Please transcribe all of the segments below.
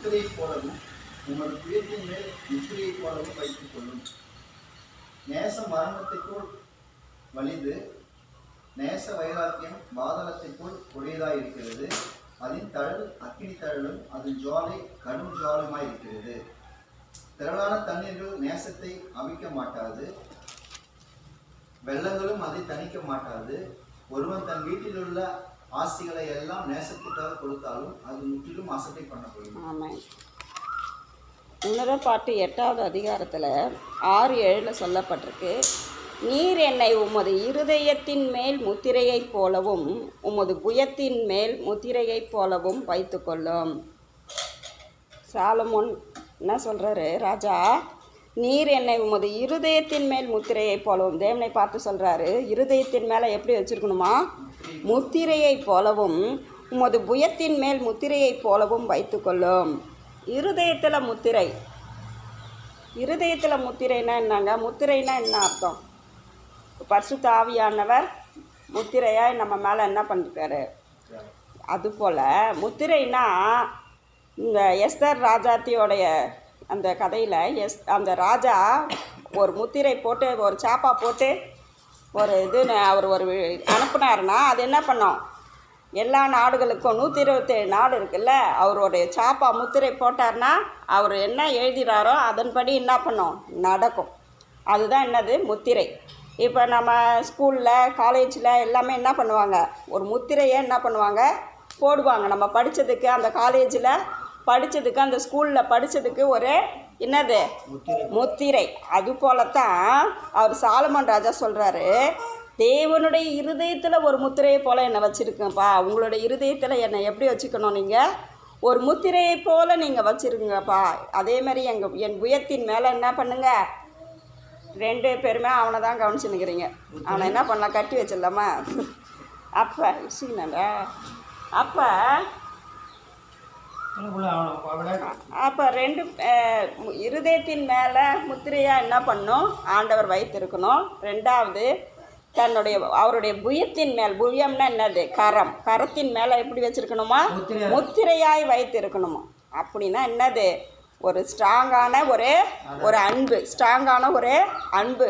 முத்திரை போலவும் உமது புயத்தின் மேல் முத்திரையை போலவும் வைத்துக் கொள்ளும். நேசம் மரணத்தைப்போல் வலிது, நேச வைராக்கியம் பாதாளத்தைப்போல் கொடியதாயிருக்கிறது. அதன் தழல் அக்கினி தழலும் அதன் ஜுவாலை கடும் ஜுவாலுமாயிருக்கிறது. திரளான தண்ணீர்கள் நேசத்தை அவிக்க மாட்டாது, வெள்ளங்களும் அதை தணிக்க மாட்டாது. ஒருவன் தன் வீட்டில் உள்ள ஆசிகளை எல்லாம் நேசத்துக்காக கொடுத்தாலும் அது முற்றிலும் அசட்டை பண்ணப்படும். ஆமாம். உணரப்பாட்டு 8வது அதிகாரத்தில் 6-7 சொல்லப்பட்டிருக்கு. நீர் என்னை உமது இருதயத்தின் மேல் முத்திரையைப் போலவும் உமது புயத்தின் மேல் முத்திரையைப் போலவும் வைத்து கொள்ளும். சாலமோன் என்ன சொல்கிறாரு? ராஜா, நீர் என்னை உமது இருதயத்தின் மேல் முத்திரையை போலவும், தேவனை பார்த்து சொல்கிறாரு, இருதயத்தின் மேலே எப்படி வச்சுருக்கணுமா? முத்திரையை போலவும் உமது புயத்தின் மேல் முத்திரையை போலவும் வைத்து கொள்ளும். இருதயத்தில் முத்திரை. இருதயத்தில் முத்திரைனா என்னங்க? முத்திரைனா என்ன அர்த்தம்? பரிசுத்த ஆவியானவர் முத்திரையாக நம்ம மேலே என்ன பண்ணிருக்காரு? அதுபோல் முத்திரைனா இந்த எஸ்தர் ராஜாத்தியோடைய அந்த கதையில் அந்த ராஜா ஒரு முத்திரை போட்டு ஒரு சாப்பா போட்டு ஒரு அவர் ஒரு அனுப்புனாருன்னா அது என்ன பண்ணோம்? எல்லா நாடுகளுக்கும் 127 நாடு இருக்குல்ல, அவருடைய சாப்பா முத்திரை போட்டார்னா அவர் என்ன எழுதிறாரோ அதன்படி என்ன பண்ணோம்? நடக்கும். அதுதான் என்னது? முத்திரை. இப்போ நம்ம ஸ்கூலில் காலேஜில் எல்லாமே என்ன பண்ணுவாங்க? ஒரு முத்திரையை என்ன பண்ணுவாங்க? போடுவாங்க. நம்ம படித்ததுக்கு, அந்த காலேஜில் படித்ததுக்கு, அந்த ஸ்கூலில் படித்ததுக்கு ஒரு என்னது? முத்திரை. அதுபோலத்தான் அவர் சாலமோன் ராஜா சொல்கிறாரு, தேவனுடைய இருதயத்தில் ஒரு முத்திரையை போல் என்னை வச்சுருக்குங்கப்பா. உங்களுடைய இருதயத்தில் என்னை எப்படி வச்சுக்கணும்? நீங்கள் ஒரு முத்திரையை போல் நீங்கள் வச்சுருக்குங்கப்பா. அதேமாதிரி என் புயத்தின் மேலே என்ன பண்ணுங்க? 2 பேருமே அவனை தான் கவனிச்சுன்னுக்கிறீங்க. அவனை என்ன பண்ணலாம்? கட்டி வச்சிடலாமா? அப்போ சீனடா அப்போ 2 இருதயத்தின் மேலே முத்திரையாக என்ன பண்ணும்? ஆண்டவர் வைத்திருக்கணும். 2வது அவருடைய புயத்தின் மேல், புயம்னா என்னது? கரம். கரத்தின் மேலே எப்படி வச்சுருக்கணுமா? முத்திரையாய் வைத்திருக்கணுமா? அப்படின்னா என்னது? ஒரு ஸ்ட்ராங்கான ஒரு அன்பு. ஸ்ட்ராங்கான ஒரு அன்பு.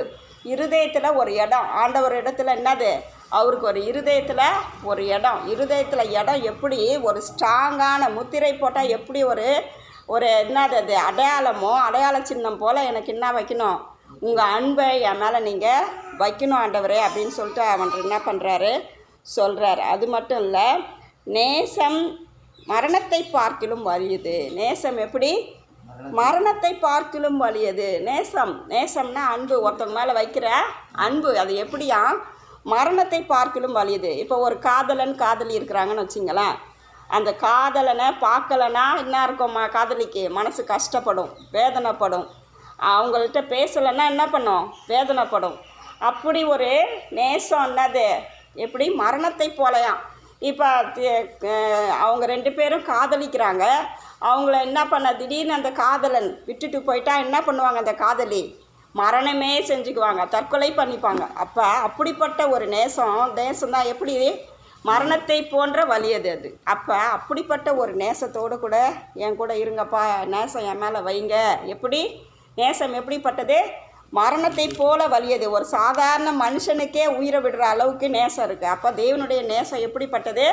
இருதயத்தில் ஒரு இடம். ஆண்டவர் இடத்துல என்னது? அவருக்கு ஒரு இருதயத்தில் ஒரு இடம். இருதயத்தில் இடம் எப்படி? ஒரு ஸ்ட்ராங்கான முத்திரை போட்டால் எப்படி ஒரு என்னது அது அடையாளமோ, அடையாள சின்னம் போல் எனக்கு என்ன வைக்கணும்? உங்கள் அன்பை என் மேலே நீங்கள் வைக்கணும் ஆண்டவரே அப்படின்னு சொல்லிட்டு அவன் என்ன பண்ணுறாரு? சொல்கிறாரு. அது மட்டும் இல்லை, நேசம் மரணத்தை பார்க்கிலும் வலியது. நேசம் எப்படி? மரணத்தை பார்க்கிலும் வலியது. நேசம்னா அன்பு. ஒருத்தவங்க மேலே வைக்கிற அன்பு. அது எப்படியா? மரணத்தை பார்க்கிலும் வலியது. இப்போ ஒரு காதலி இருக்கிறாங்கன்னு வச்சிங்களேன். அந்த காதலனை பார்க்கலன்னா என்ன இருக்கும்? காதலிக்கு மனசு கஷ்டப்படும், வேதனைப்படும். அவங்கள்ட்ட பேசலைன்னா என்ன பண்ணும்? வேதனைப்படும். அப்படி ஒரு நேசம் என்னது? எப்படி? மரணத்தை போலையாம். இப்போ அவங்க 2 பேரும் காதலிக்கிறாங்க. அவங்கள என்ன பண்ண, திடீர்னு அந்த காதலன் விட்டுட்டு போயிட்டா என்ன பண்ணுவாங்க? அந்த காதலி மரணமே செஞ்சுக்குவாங்க, தற்கொலை பண்ணிப்பாங்க. அப்போ அப்படிப்பட்ட ஒரு நேசம்தான் எப்படி? மரணத்தை போன்ற வலியது அது. அப்போ அப்படிப்பட்ட ஒரு நேசத்தோடு கூட என் கூட இருங்கப்பா, நேசம் என் மேலே வைங்க. எப்படி? நேசம் எப்படிப்பட்டது? மரணத்தை போல வலியது. ஒரு சாதாரண மனுஷனுக்கே உயிரை விடுற அளவுக்கு நேசம் இருக்குது. அப்போ தேவனுடைய நேசம் எப்படிப்பட்டது?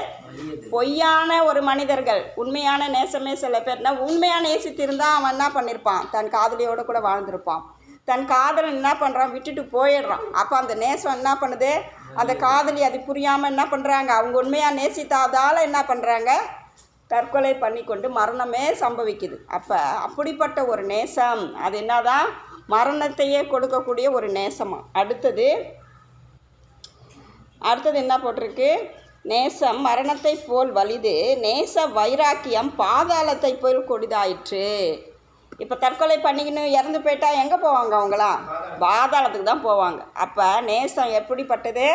பொய்யான ஒரு மனிதர்கள் உண்மையான நேசமே சில பேர்னா உண்மையான நேசித்திருந்தால் அவன் என்ன பண்ணியிருப்பான்? தன் காதலியோடு கூட வாழ்ந்திருப்பான். தன் காதலன் என்ன பண்ணுறான்? விட்டுட்டு போயிடுறான். அப்போ அந்த நேசம் என்ன பண்ணுது? அந்த காதலி அது புரியாமல் என்ன பண்ணுறாங்க? அவங்க உண்மையாக நேசித்தாதால் என்ன பண்ணுறாங்க? தற்கொலை பண்ணி கொண்டு மரணமே சம்பவிக்குது. அப்போ அப்படிப்பட்ட ஒரு நேசம் அது என்னதான்? மரணத்தையே கொடுக்கக்கூடிய ஒரு நேசமா. அடுத்தது என்ன போட்டிருக்கு? நேசம் மரணத்தை போல் வலிது, நேச வைராக்கியம் பாதாளத்தை போல் கொடிதாயிற்று. இப்போ தற்கொலை பண்ணிக்கின்னு இறந்து போயிட்டா எங்கே போவாங்க? அவங்களாம் பாதாளத்துக்கு தான் போவாங்க. அப்போ நேசம் எப்படிப்பட்டது?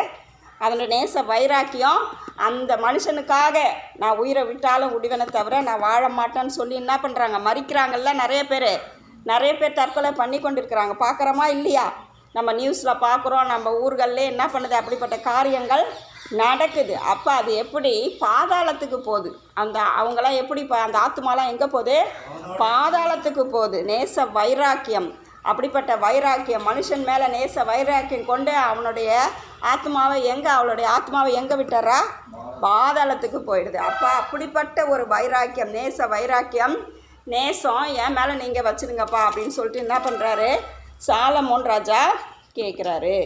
அதனுடைய நேச வைராக்கியம் அந்த மனுஷனுக்காக நான் உயிரை விட்டாலும் விடுவேனே தவிர நான் வாழ மாட்டேன்னு சொல்லி என்ன பண்ணுறாங்க? மறிக்கிறாங்கல்ல நிறைய பேர் தற்கொலை பண்ணி கொண்டு இருக்கிறாங்க. பார்க்குறோமா இல்லையா? நம்ம நியூஸில் பார்க்குறோம். நம்ம ஊர்களில் என்ன பண்ணுது? அப்படிப்பட்ட காரியங்கள் நடக்குது. அப்போ அது எப்படி பாதாளத்துக்கு போகுது? அவங்களாம் எப்படி அந்த ஆத்மாலாம் எங்கே போகுது? பாதாளத்துக்கு போகுது. நேச வைராக்கியம், அப்படிப்பட்ட வைராக்கியம், மனுஷன் மேலே நேச வைராக்கியம் கொண்டு அவளுடைய ஆத்மாவை எங்கே விட்டுறா? பாதாளத்துக்கு போயிடுது. அப்போ அப்படிப்பட்ட ஒரு வைராக்கியம், நேச வைராக்கியம், நேசம் என் மேலே நீங்கள் வச்சுருங்கப்பா அப்படின்னு சொல்லிட்டு என்ன பண்ணுறாரு? சாலமோன் ராஜா கேட்குறாரு.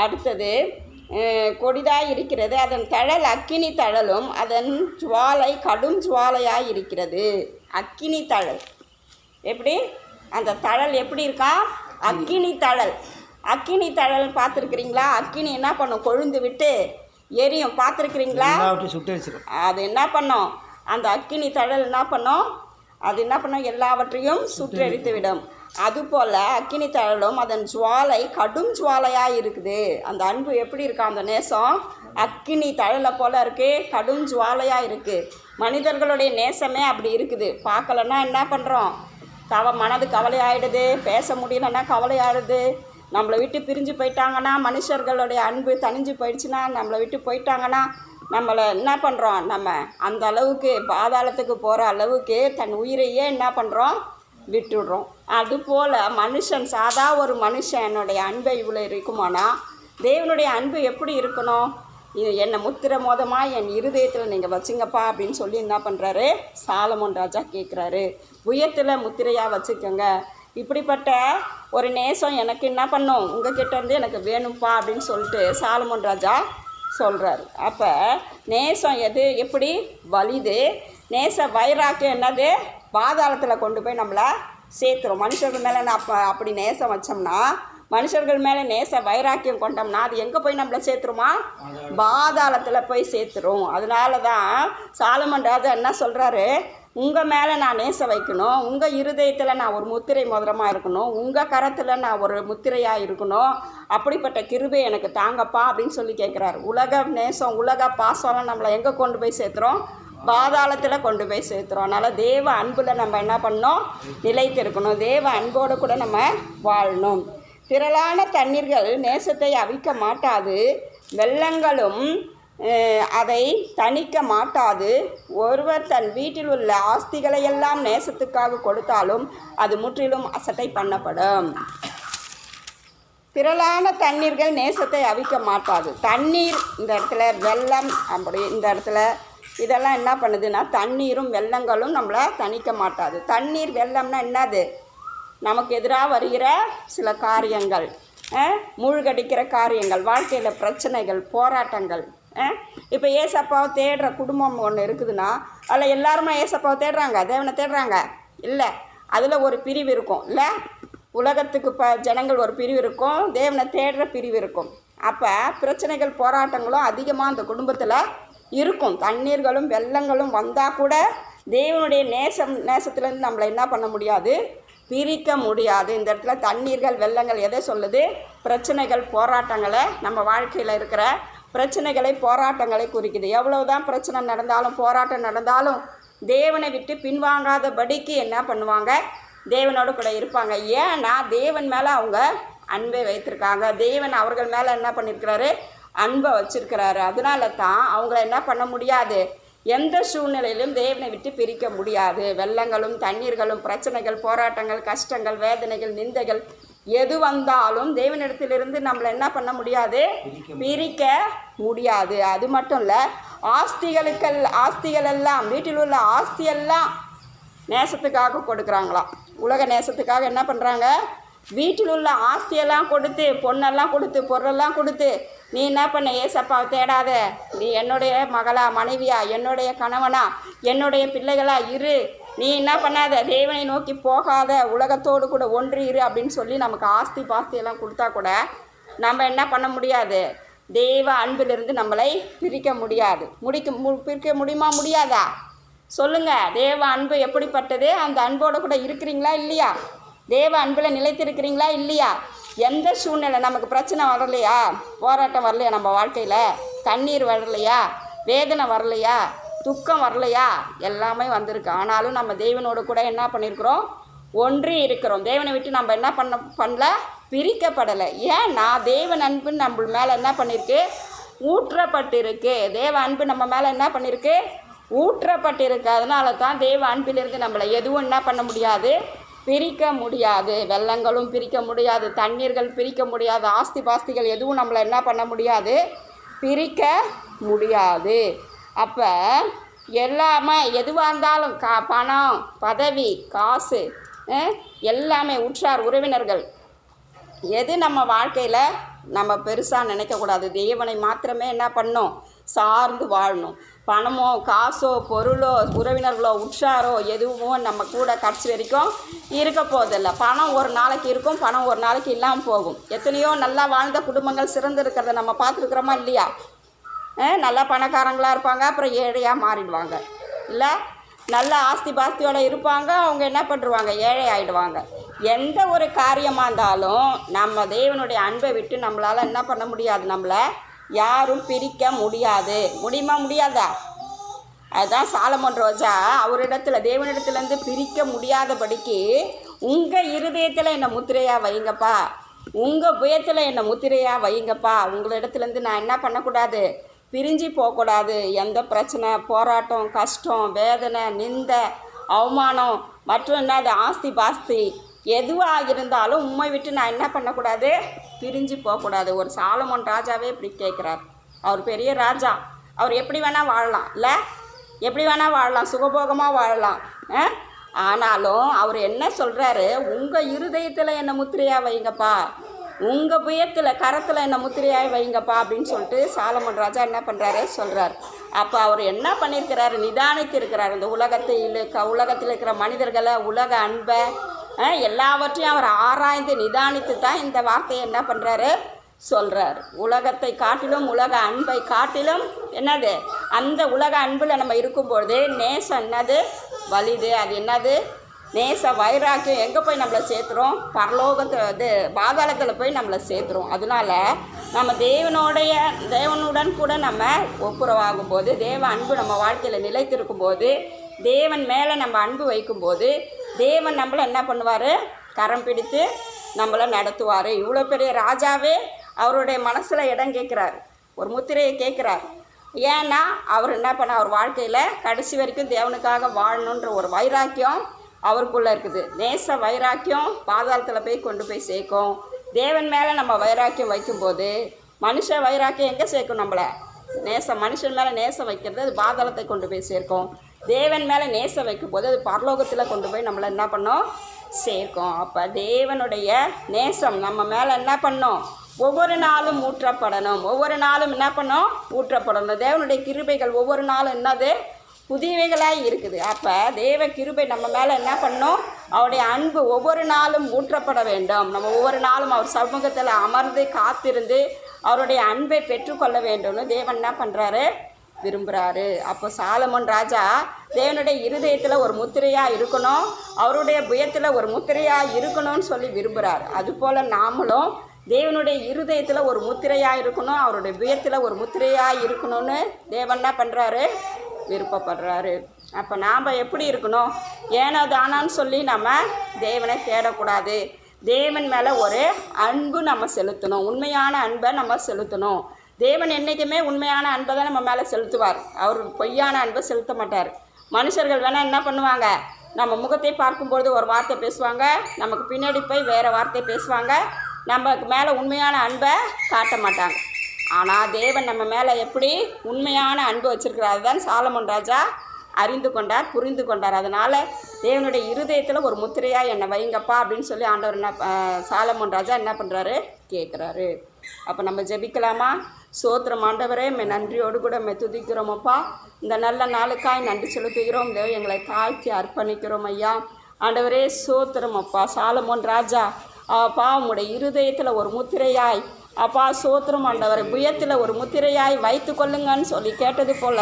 அடுத்தது, கொடிதாய் இருக்கிறது, அதன் தழல் அக்கினி தழலும், அதன் ஜுவாலை கடும் ஜுவாலையாய் இருக்கிறது. அக்கினி தழல் எப்படி? அந்த தழல் எப்படி இருக்கா? அக்கினி தழல். அக்கினி தழல் பார்த்துருக்குறீங்களா? அக்கினி என்ன பண்ணும்? கொழுந்து விட்டு எரியும். பார்த்துருக்குறீங்களா? அது என்ன பண்ணும்? அந்த அக்கினி தழல் என்ன பண்ணும்? அது என்ன பண்ணும்? எல்லாவற்றையும் சுற்றெரித்து விடும். அதுபோல் அக்கினி தழலும் அதன் ஜுவாலை கடும் ஜுவாலையாக இருக்குது. அந்த அன்பு எப்படி இருக்கா? அந்த நேசம் அக்கினி தழலை போல் இருக்குது, கடும் ஜுவாலையாக இருக்குது. மனிதர்களுடைய நேசமே அப்படி இருக்குது. பார்க்கலன்னா என்ன பண்ணுறோம்? மனது கவலை ஆகிடுது, பேச முடியலன்னா கவலை ஆகிடுது. நம்மளை விட்டு பிரிஞ்சு போயிட்டாங்கன்னா, மனுஷர்களுடைய அன்பு தனிஞ்சு போயிடுச்சுன்னா, நம்மளை விட்டு போயிட்டாங்கன்னா நம்மளை என்ன பண்ணுறோம்? நம்ம அந்த அளவுக்கு பாதாளத்துக்கு போகிற அளவுக்கு தன் உயிரையே என்ன பண்ணுறோம்? விட்டுடுறோம். அதுபோல் மனுஷன், சாதா ஒரு மனுஷனுடைய அன்பை இவ்வளோ இருக்குமானா, தேவனுடைய அன்பு எப்படி இருக்கணும்? என்னை முத்திர மோதமாக என் இருதயத்தில் நீங்கள் வச்சுங்கப்பா அப்படின்னு சொல்லி என்ன பண்ணுறாரு? சாலமோன் ராஜா கேட்குறாரு. உயரத்தில் முத்திரையாக வச்சுக்கோங்க. இப்படிப்பட்ட ஒரு நேசம் எனக்கு என்ன பண்ணும்? உங்ககிட்ட இருந்து எனக்கு வேணும்ப்பா அப்படின்னு சொல்லிட்டு சாலமோன் ராஜா சொல்கிறாரு. அப்போ நேசம் எப்படி வலிது? நேச வைராக்கியம் என்னது? பாதாளத்தில் கொண்டு போய் நம்மளை சேர்த்துரும். மனுஷர்கள் மேலே அப்படி நேசம் வச்சோம்னா, மனுஷர்கள் மேலே நேச வைராக்கியம் கொண்டோம்னா அது எங்கே போய் நம்மளை சேர்த்துருமா? பாதாளத்தில் போய் சேர்த்துரும். அதனால தான் சாலமோன் ராஜா என்ன சொல்கிறாரு? உங்கள் மேலே நான் நேசம் வைக்கணும், உங்கள் இருதயத்தில் நான் ஒரு முத்திரை மோதிரமாக இருக்கணும், உங்கள் கரத்தில் நான் ஒரு முத்திரையாக இருக்கணும், அப்படிப்பட்ட கிருபை எனக்கு தாங்கப்பா அப்படின்னு சொல்லி கேட்குறாரு. உலக நேசம், உலக பாசம்லாம் நம்மளை எங்கே கொண்டு போய் சேர்த்துறோம்? பாதாளத்தில் கொண்டு போய் சேர்த்துறோம். அதனால் தேவ அன்பில் நம்ம என்ன பண்ணணும்? நிலைத்து இருக்கணும். தேவ அன்போடு கூட நம்ம வாழணும். திரளான தண்ணீர்கள் நேசத்தை அவிக்க மாட்டாது, வெள்ளங்களும் அதை தணிக்க மாட்டாது. ஒருவர் தன் வீட்டில் உள்ள ஆஸ்திகளையெல்லாம் நேசத்துக்காக கொடுத்தாலும் அது முற்றிலும் அசட்டை பண்ணப்படும். திரளான தண்ணீர்கள் நேசத்தை அவிக்க மாட்டாது. தண்ணீர் இந்த இடத்துல, வெள்ளம் அப்படி இந்த இடத்துல இதெல்லாம் என்ன பண்ணுதுன்னா, தண்ணீரும் வெள்ளங்களும் நம்மளை தணிக்க மாட்டாது. தண்ணீர் வெள்ளம்னா என்னது? நமக்கு எதிராக வருகிற சில காரியங்கள், மூழ்கடிக்கிற காரியங்கள், வாழ்க்கையில் பிரச்சனைகள், போராட்டங்கள். இப்போ ஏசப்பாவை தேடுற குடும்பம் ஒன்று இருக்குதுன்னா, அதில் எல்லாருமே ஏசப்பாவை தேடுறாங்க, தேவனை தேடுறாங்க இல்லை? அதில் ஒரு பிரிவு இருக்கும் இல்லை? உலகத்துக்கு ஜனங்கள் ஒரு பிரிவு இருக்கும், தேவனை தேடுற பிரிவு இருக்கும். அப்போ பிரச்சனைகள், போராட்டங்களும் அதிகமாக அந்த குடும்பத்தில் இருக்கும். தண்ணீர்களும் வெள்ளங்களும் வந்தால் கூட தேவனுடைய நேசத்துலேருந்து நம்மளை என்ன பண்ண முடியாது? பிரிக்க முடியாது. இந்த இடத்துல தண்ணீர்கள், வெள்ளங்கள் எதை சொல்லுது? பிரச்சனைகள், போராட்டங்களை, நம்ம வாழ்க்கையில் இருக்கிற பிரச்சனைகளை, போராட்டங்களை குறிக்குது. எவ்வளவுதான் பிரச்சனை நடந்தாலும், போராட்டம் நடந்தாலும் தேவனை விட்டு பின்வாங்காதபடிக்கு என்ன பண்ணுவாங்க? தேவனோடு கூட இருப்பாங்க. ஏன்னா தேவன் மேலே அவங்க அன்பை வைத்திருக்காங்க. தேவன் அவர்கள் மேலே என்ன பண்ணியிருக்கிறாரு? அன்பை வச்சிருக்கிறாரு. அதனால தான் அவங்கள என்ன பண்ண முடியாது? எந்த சூழ்நிலையிலும் தேவனை விட்டு பிரிக்க முடியாது. வெள்ளங்களும் தண்ணீர்களும், பிரச்சனைகள், போராட்டங்கள், கஷ்டங்கள், வேதனைகள், நிந்தைகள் எது வந்தாலும் தேவனிடத்திலிருந்து நம்மளை என்ன பண்ண முடியாது? பிரிக்க முடியாது. அது மட்டும் இல்லை, ஆஸ்திகள் எல்லாம், வீட்டில் உள்ள ஆஸ்தியெல்லாம் நேசத்துக்காக கொடுக்குறாங்களாம். உலக நேசத்துக்காக என்ன பண்ணுறாங்க? வீட்டில் உள்ள ஆஸ்தியெல்லாம் கொடுத்து, பொண்ணெல்லாம் கொடுத்து, பொருளெல்லாம் கொடுத்து, நீ என்ன பண்ண? ஏசப்பாவை தேடாத, நீ என்னுடைய மகளா, மனைவியா, என்னுடைய கணவனா, என்னுடைய பிள்ளைகளா இரு, நீ என்ன பண்ணாத, தேவனை நோக்கி போகாத, உலகத்தோடு கூட ஒன்று இரு அப்படின்னு சொல்லி நமக்கு ஆஸ்தி பாஸ்தியெல்லாம் கொடுத்தா கூட நம்ம என்ன பண்ண முடியாது? தேவ அன்பிலிருந்து நம்மளை பிரிக்க முடியாது. பிரிக்க முடியுமா? முடியாதா? சொல்லுங்கள். தேவ அன்பு எப்படிப்பட்டது? அந்த அன்போடு கூட இருக்கிறீங்களா இல்லையா? தேவ அன்பில் நிலைத்திருக்கிறீங்களா இல்லையா? எந்த சூழ்நிலை நமக்கு பிரச்சனை வரலையா? போராட்டம் வரலையா? நம்ம வாழ்க்கையில் கண்ணீர் வரலையா? வேதனை வரலையா? துக்கம் வரலையா? எல்லாமே வந்திருக்கு. ஆனாலும் நம்ம தேவனோடு கூட என்ன பண்ணியிருக்கிறோம்? ஒன்றி இருக்கிறோம். தேவனை விட்டு நம்ம என்ன பண்ணல? பிரிக்கப்படலை. ஏன்னா தேவன் அன்பு நம்ம மேலே என்ன பண்ணியிருக்கு? ஊற்றப்பட்டிருக்கு. தேவ அன்பு நம்ம மேலே என்ன பண்ணியிருக்கு? ஊற்றப்பட்டிருக்கு. அதனால தான் தேவ அன்பிலிருந்து நம்மளை எதுவும் என்ன பண்ண முடியாது? பிரிக்க முடியாது. வெள்ளங்களும் பிரிக்க முடியாது, தண்ணீர்கள் பிரிக்க முடியாது, ஆஸ்தி பாஸ்திகள் எதுவும் நம்மளை என்ன பண்ண முடியாது? பிரிக்க முடியாது. அப்போ எல்லாமே எதுவாக இருந்தாலும் பணம், பதவி, காசு, எல்லாமே உற்றார் உறவினர்கள் எது நம்ம வாழ்க்கையில் நம்ம பெருசாக நினைக்கக்கூடாது. தேவனை மாத்திரமே என்ன பண்ணணும்? சார்ந்து வாழணும். பணமோ, காசோ, பொருளோ, உறவினர்களோ, உற்றாரோ எதுவும் நம்ம கூட கடைசி வரைக்கும் இருக்க போதில்லை. பணம் ஒரு நாளைக்கு இருக்கும், பணம் ஒரு நாளைக்கு இல்லாமல் போகும். எத்தனையோ நல்லா வாழ்ந்த குடும்பங்கள் சிறந்து இருக்கிறத நம்ம பார்த்துருக்குறோமா இல்லையா? நல்லா பணக்காரங்களாக இருப்பாங்க, அப்புறம் ஏழையாக மாறிடுவாங்க. இல்லை, நல்ல ஆஸ்தி பாஸ்தியோடு இருப்பாங்க, அவங்க என்ன பண்ணுவாங்க? ஏழை ஆகிடுவாங்க. எந்த ஒரு காரியமாக இருந்தாலும் நம்ம தேவனுடைய அன்பை விட்டு நம்மளால் என்ன பண்ண முடியாது? நம்மளை யாரும் பிரிக்க முடியாது. முடியுமா? முடியாதா? அதுதான் சாலமோன் ராஜா அவரிடத்துல தேவனிடத்துலேருந்து பிரிக்க முடியாதபடிக்கு உங்கள் இருதயத்தில் என்னை முத்திரையாக வைங்கப்பா, உங்கள் புயத்தில் என்னை முத்திரையாக வைங்கப்பா, உங்களிடத்துலேருந்து நான் என்ன பண்ணக்கூடாது? பிரிஞ்சு போகக்கூடாது. எந்த பிரச்சனை, போராட்டம், கஷ்டம், வேதனை, நிந்தை, அவமானம் மற்றும் என்னது ஆஸ்தி பாஸ்தி எதுவாக இருந்தாலும் உண்மை விட்டு நான் என்ன பண்ணக்கூடாது? பிரிஞ்சு போகக்கூடாது. ஒரு சாலமோன் ராஜாவே இப்படி கேட்குறார். அவர் பெரிய ராஜா, அவர் எப்படி வேணால் வாழலாம், இல்லை எப்படி வேணால் வாழலாம், சுகபோகமாக வாழலாம். ஆனாலும் அவர் என்ன சொல்கிறாரு? உங்கள் இருதயத்தில் என்னை முத்திரையாக வைங்கப்பா, உங்கள் புயத்தில் கரத்தில் என்னை முத்திரையாக வைங்கப்பா அப்படின்னு சொல்லிட்டு சாலமோன் ராஜா என்ன பண்ணுறாரு? சொல்கிறார். அப்போ அவர் என்ன பண்ணியிருக்கிறாரு? நிதானித்து இருக்கிறார். இந்த உலகத்தில் இருக்கிற மனிதர்களை, உலக அன்பை, எல்லாவற்றையும் அவர் ஆராய்ந்து நிதானித்து தான் இந்த வார்த்தையை என்ன பண்ணுறாரு? சொல்கிறார். உலகத்தை காட்டிலும், உலக அன்பை காட்டிலும் என்னது? அந்த உலக அன்பில் நம்ம இருக்கும்பொழுது நேசம் என்னது? வலிது. அது என்னது? நேச வைராக்கியம் எங்கே போய் நம்மளை சேர்த்துறோம்? பரலோகத்தில் பாதாளத்தில் போய் நம்மளை சேர்த்துறோம். அதனால நம்ம தேவனுடன் கூட நம்ம ஒப்புரவாகும்போது, தேவ அன்பு நம்ம வாழ்க்கையில் நிலைத்திருக்கும் போது, தேவன் மேலே நம்ம அன்பு வைக்கும்போது தேவன் நம்மளை என்ன பண்ணுவார்? கரம் பிடித்து நம்மளை நடத்துவார். இவ்வளோ பெரிய ராஜாவே அவருடைய மனசில் இடம் கேட்குறார், ஒரு முத்திரையை கேட்குறார். ஏன்னா அவர் என்ன பண்ண, அவர் வாழ்க்கையில் கடைசி வரைக்கும் தேவனுக்காக வாழணுன்ற ஒரு வைராக்கியம் அவருக்குள்ளே இருக்குது. நேச வைராக்கியம் பாதாளத்தில் போய் கொண்டு போய் சேர்க்கும். தேவன் மேலே நம்ம வைராக்கியம் வைக்கும்போது, மனுஷ வைராக்கியம் எங்கே சேர்க்கும்? நம்மளை மனுஷன் மேலே நேசம் வைக்கிறது அது பாதாளத்தை கொண்டு போய் சேர்க்கும். தேவன் மேலே நேசம் வைக்கும்போது அது பரலோகத்தில் கொண்டு போய் நம்மளை என்ன பண்ணோம்? சேர்க்கும். அப்போ தேவனுடைய நேசம் நம்ம மேலே என்ன பண்ணோம்? ஒவ்வொரு நாளும் ஊற்றப்படணும். ஒவ்வொரு நாளும் என்ன பண்ணோம்? ஊற்றப்படணும். தேவனுடைய கிருபைகள் ஒவ்வொரு நாளும் என்னது? புதியவைகளாக இருக்குது. அப்போ தேவ கிருபை நம்ம மேலே என்ன பண்ணணும்? அவருடைய அன்பு ஒவ்வொரு நாளும் ஊற்றப்பட வேண்டும். நம்ம ஒவ்வொரு நாளும் அவர் சமூகத்தில் அமர்ந்து காத்திருந்து அவருடைய அன்பை பெற்றுக்கொள்ள வேண்டும்னு தேவன் என்ன பண்ணுறாரு? விரும்புகிறாரு. அப்போ சாலமோன் ராஜா தேவனுடைய இருதயத்தில் ஒரு முத்திரையாக இருக்கணும், அவருடைய புயத்தில் ஒரு முத்திரையாக இருக்கணும்னு சொல்லி விரும்புகிறார். அதுபோல் நாமளும் தேவனுடைய இருதயத்தில் ஒரு முத்திரையாக இருக்கணும், அவருடைய புயத்தில் ஒரு முத்திரையாக இருக்கணும்னு தேவன் என்ன பண்ணுறாரு? விருப்பப்படுறாரு. அப்போ நாம் எப்படி இருக்கணும்? ஏனோ தானான்னு சொல்லி நம்ம தேவனை தேடக்கூடாது. தேவன் மேலே ஒரு அன்பு நம்ம செலுத்தணும், உண்மையான அன்பை நம்ம செலுத்தணும். தேவன் என்றைக்குமே உண்மையான அன்பை தான் நம்ம மேலே செலுத்துவார். அவர் பொய்யான அன்பை செலுத்த மாட்டார். மனுஷர்கள் வேணால் என்ன பண்ணுவாங்க? நம்ம முகத்தை பார்க்கும்பொழுது ஒரு வார்த்தை பேசுவாங்க, நமக்கு பின்னாடி போய் வேறு வார்த்தை பேசுவாங்க, நமக்கு மேலே உண்மையான அன்பை காட்ட மாட்டாங்க. ஆனால் தேவன் நம்ம மேலே எப்படி உண்மையான அன்பு வச்சுருக்கிறார் தான் சாலமோன் ராஜா அறிந்து கொண்டார், புரிந்து கொண்டார். அதனால் தேவனுடைய இருதயத்தில் ஒரு முத்திரையாக என்னை வைங்கப்பா அப்படின்னு சொல்லி ஆண்டவர் என்ன சாலமோன் ராஜா என்ன பண்ணுறாரு? கேட்குறாரு. அப்போ நம்ம ஜெபிக்கலாமா? சோத்திரம் ஆண்டவரே, நன்றியோடு கூட துதிக்கிறோமப்பா. இந்த நல்ல நாளுக்காய் நன்றி செலுத்துகிறோம். எங்களை தாழ்த்தி அர்ப்பணிக்கிறோம் ஐயா. ஆண்டவரே சோத்திரம் அப்பா. சாலமோன் ராஜா அப்பா உங்களுடைய இருதயத்தில் ஒரு முத்திரையாய் அப்பா சோத்திரம் ஆண்டவரை புயத்தில் ஒரு முத்திரையாய் வைத்து கொள்ளுங்கன்னு சொல்லி கேட்டது போல்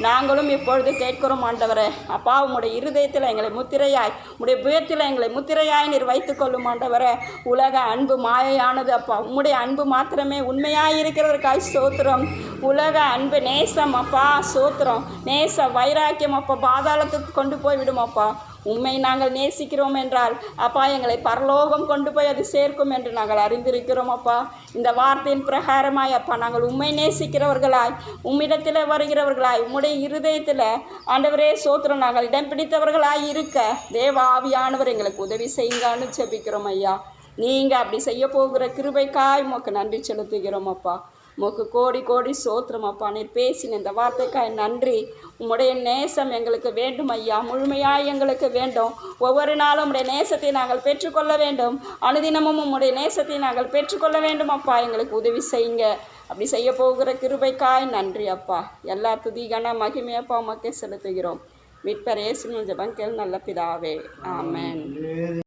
நாங்களும் இப்பொழுது கேட்கிறோம் ஆண்டவரை. அப்பா உங்களுடைய இருதயத்தில் எங்களை முத்திரையாய், உங்களுடைய புயத்தில் எங்களை முத்திரையாய் நீர் வைத்து கொள்ளும் ஆண்டவரை. உலக அன்பு மாயையானது அப்பா, உங்களுடைய அன்பு மாத்திரமே உண்மையாக இருக்கிறதற்காய் சோத்திரம். உலக அன்பு நேசம் அப்பா சோத்திரம், நேச வைராக்கியம் அப்பா பாதாளத்துக்கு கொண்டு போய் விடுமாப்பா. உம்மை நாங்கள் நேசிக்கிறோம் என்றால் அப்பா எங்களை பரலோகம் கொண்டு போய் அது சேர்க்கும் என்று நாங்கள் அறிந்திருக்கிறோம் அப்பா. இந்த வார்த்தையின் பிரகாரமாய் அப்பா நாங்கள் உம்மை நேசிக்கிறவர்களாய், உம்மிடத்தில் வருகிறவர்களாய், உம்முடைய இருதயத்தில் ஆண்டவரே சோத்திரம் நாங்கள் இடம் பிடித்தவர்களாய் இருக்க தேவ ஆவியானவர் எங்களுக்கு உதவி செய்யுங்கன்னு செபிக்கிறோம் ஐயா. நீங்கள் அப்படி செய்ய போகிற கிருபைக்காய் உமக்கு நன்றி செலுத்துகிறோம் அப்பா. உமக்கு கோடி கோடி சோத்திரம் அப்பா. நீர் பேசின இந்த வார்த்தைக்காய் நன்றி. உம்முடைய நேசம் எங்களுக்கு வேண்டும் ஐயா, முழுமையாக எங்களுக்கு வேண்டும். ஒவ்வொரு நாளும் உம்முடைய நேசத்தை நாங்கள் பெற்றுக்கொள்ள வேண்டும். அனுதினமும் உம்முடைய நேசத்தை நாங்கள் பெற்றுக்கொள்ள வேண்டும் அப்பா. எங்களுக்கு உதவி செய்யுங்க. அப்படி செய்ய போகிற கிருபைக்காய் நன்றி அப்பா. எல்லா துதிகான மகிமையப்பா உமக்கே செலுத்துகிறோம். மீட்பர் இயேசுவின் ஜெபம் கேள் நல்ல பிதாவே. ஆமென்.